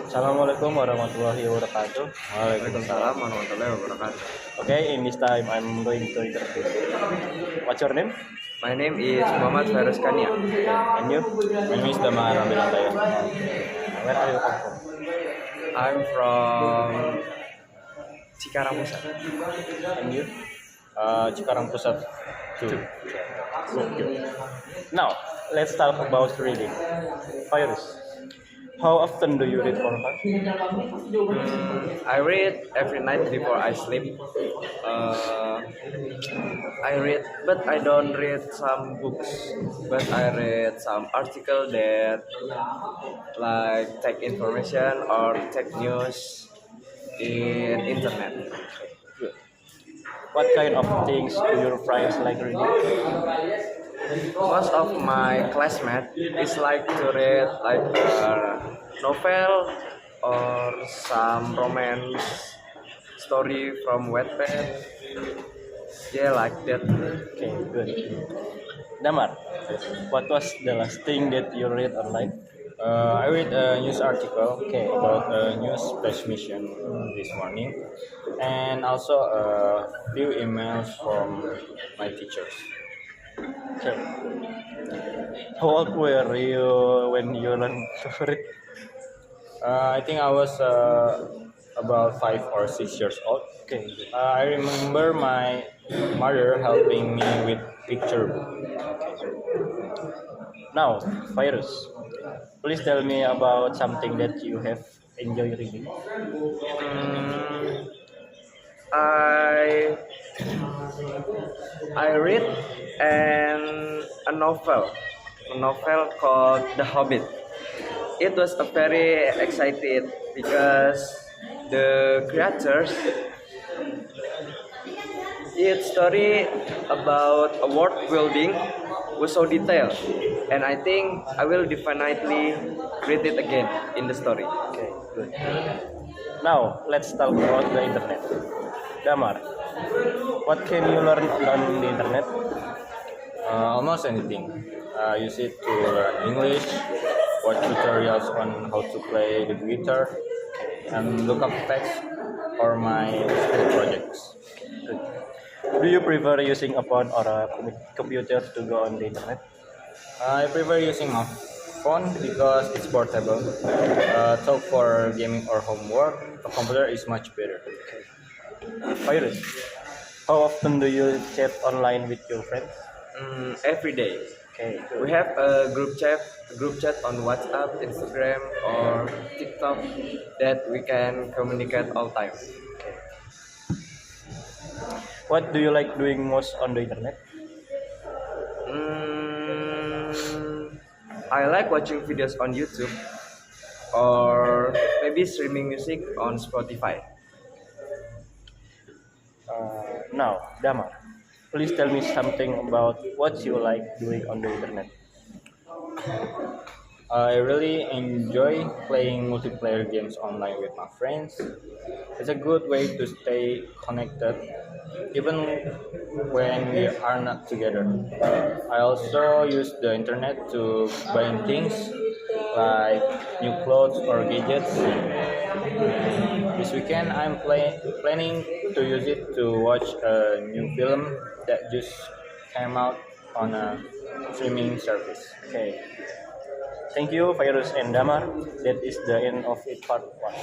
Assalamualaikum warahmatullahi wabarakatuh. Waalaikumsalam warahmatullahi wabarakatuh. Okay, in this time I'm going to interview you. What's your name? My name is Muhammad Fairuz Kania. And you? My name is Damar Ambilantaya. Where are you come from? I'm from Cikarang Pusat. And you? Cikarang Pusat 2. Good. Now, let's talk about reading. Virus. How often do you read for fun? I read every night before I sleep. Uh, I read, but I don't read some books. But I read some article that like take information or take news in internet. Good. What kind of things do your friends like reading? Most of my classmates is like to read like a novel or some romance story from Wattpad. Yeah, like that. Okay, good. Damar, what was the last thing that you read online? I read a news article Okay. about a new space mission this morning, and also a few emails from my teachers. Okay. How old were you when you learned to read? I think I was about 5 or 6 years old. Okay. I remember my mother helping me with picture book. Now, Virus, please tell me about something that you have enjoyed reading. Mm, I I read a novel called The Hobbit. It was a very excited because the creators its story about a world building was so detailed, and I think I will definitely read it again in the story. Okay, good. Now, let's talk about the internet. Damar, what can you learn on the internet? Almost anything. I use it to learn English, watch tutorials on how to play the guitar, and look up text for my school projects. Good. Do you prefer using a phone or a computer to go on the internet? I prefer using my phone because it's portable. Though for gaming or homework, a computer is much better. Virus, how often do you chat online with your friends? Every day. Okay, We good. have a group chat on WhatsApp, Instagram, or TikTok that we can communicate all time. What do you like doing most on the internet? I like watching videos on YouTube or maybe streaming music on Spotify. Now, Damar, please tell me something about what you like doing on the internet. I really enjoy playing multiplayer games online with my friends. It's a good way to stay connected even when we are not together. I also use the internet to buy things like new clothes or gadgets. This weekend I'm planning to use it to watch a new film that just came out on a streaming service. Okay. Thank you, Virus and Damar. That is the end of it part 1.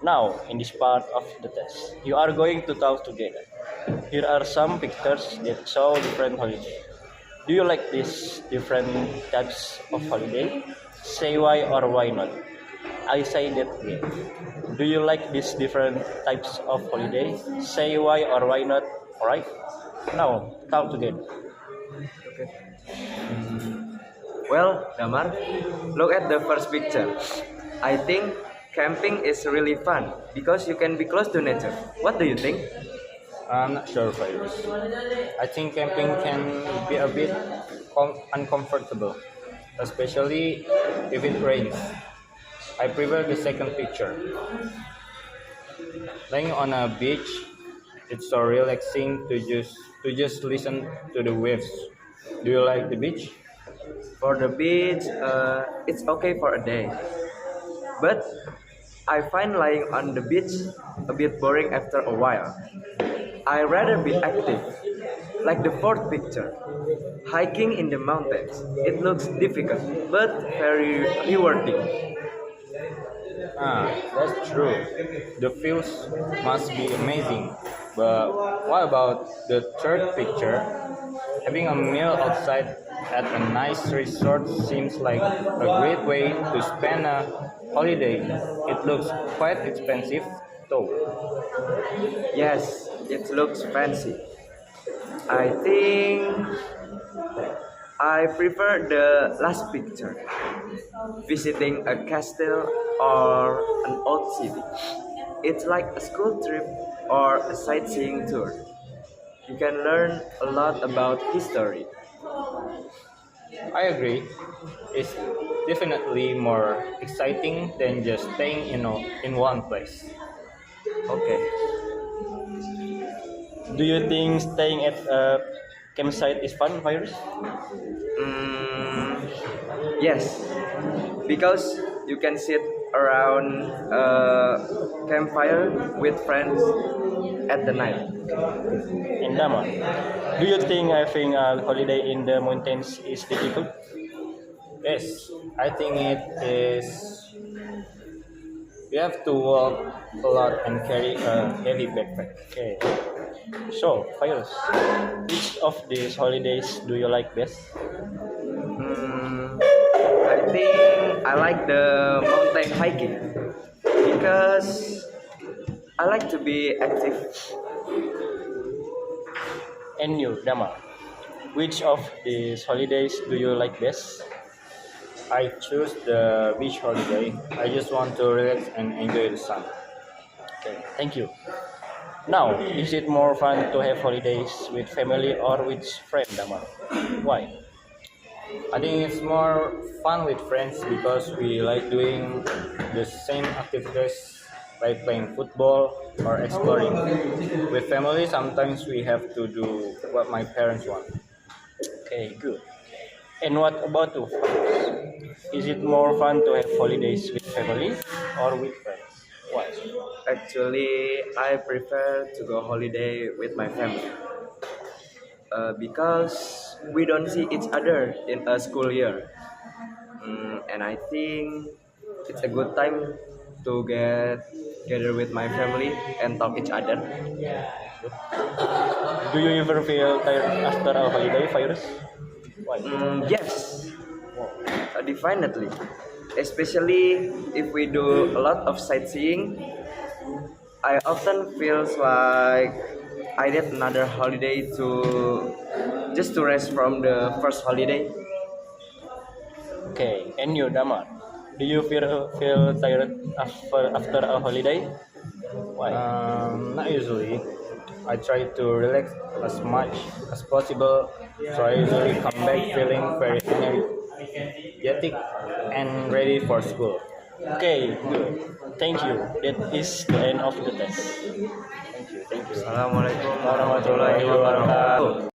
Now, in this part of the test, you are going to talk together. Here are some pictures that show different holidays. Do you like these different types of holiday? Say why or why not. I say that again. Do you like these different types of holiday? Say why or why not. Alright? Now, talk together. Well, Damar, look at the first picture. I think camping is really fun because you can be close to nature. What do you think? I'm not sure, Virus. I think camping can be a bit uncomfortable, especially if it rains. I prefer the second picture. Lying on a beach, it's so relaxing to just listen to the waves. Do you like the beach? For the beach, it's okay for a day, But I find lying on the beach a bit boring after a while. I rather be active, like the fourth picture. Hiking in the mountains. It looks difficult, but very rewarding. Ah, that's true. The views must be amazing. But what about the third picture? Having a meal outside at a nice resort seems like a great way to spend a holiday. It looks quite expensive though. Yes, it looks fancy. I think I prefer the last picture, visiting a castle or an old city. It's like a school trip or a sightseeing tour. You can learn a lot about history. I agree. It's definitely more exciting than just staying in one place. Okay. Do you think staying at a campsite is fun, Virus? Mm, yes, because you can sit around a campfire with friends at the night. And Dama, do you think having a holiday in the mountains is difficult? Yes, I think it is. You have to walk a lot and carry a heavy backpack. Okay. So, Virus, which of these holidays do you like best? I think I like the mountain hiking because I like to be active. And you, Dama, which of these holidays do you like best? I choose the beach holiday. I just want to relax and enjoy the sun. Okay, thank you. Now, is it more fun to have holidays with family or with friends, Dama? Why? I think it's more fun with friends because we like doing the same activities like playing football or exploring. With family, sometimes we have to do what my parents want. Okay, good. And what about you? Is it more fun to have holidays with family or with friends? Why? Actually, I prefer to go holiday with my family because we don't see each other in a school year. And I think it's a good time to get together with my family and talk each other. Do you ever feel tired after a holiday, Virus? Why? Yes, definitely. Especially if we do a lot of sightseeing, I often feels like I need another holiday to just to rest from the first holiday. Okay, and you, Dama, do you feel tired after a holiday? Why? Not usually. I try to relax as much as possible, so I usually come back feeling very energetic and ready for school. Okay, good. Thank you. That is the end of the test. Thank you. Thank you. Assalamualaikum warahmatullahi wabarakatuh.